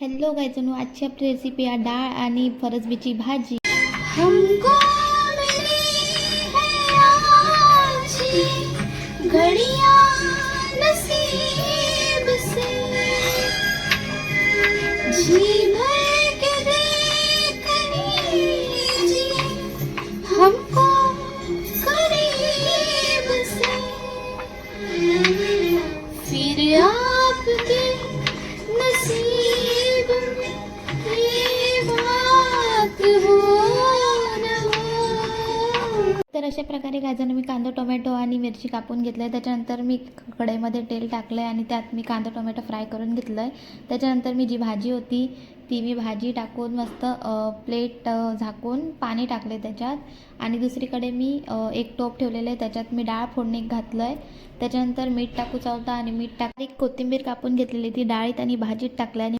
Hello गायजनो, आजची आपली recipe आहे डाळ आणि फरसबीची भाजी। हमको मिली है आज घड़ियां नसीब से, जी भर के देख लीजिए हमको करीब से, फिर आपके नसीब में ये बात हो न हो। तर अशा प्रकारे गाजर मी कांदा टोमॅटो आणि मिरची कापून घेतलं आहे। त्याच्यानंतर मी कढईमध्ये तेल टाकलं आहे आणि त्यात मी कांदा टोमॅटो फ्राय करून घेतलं आहे। त्याच्यानंतर मी जी भाजी होती ती मी भाजी टाकून मस्त प्लेट झाकून पाणी टाकले त्याच्यात, आणि दुसरीकडे मी एक टोप ठेवलेलं आहे, त्याच्यात मी डाळ फोडणी घातलं आहे। त्याच्यानंतर मीठ टाकूचा होता आणि मीठ टाक, एक कोथिंबीर कापून घेतलेली ती डाळीत आणि भाजीत टाकल्या आणि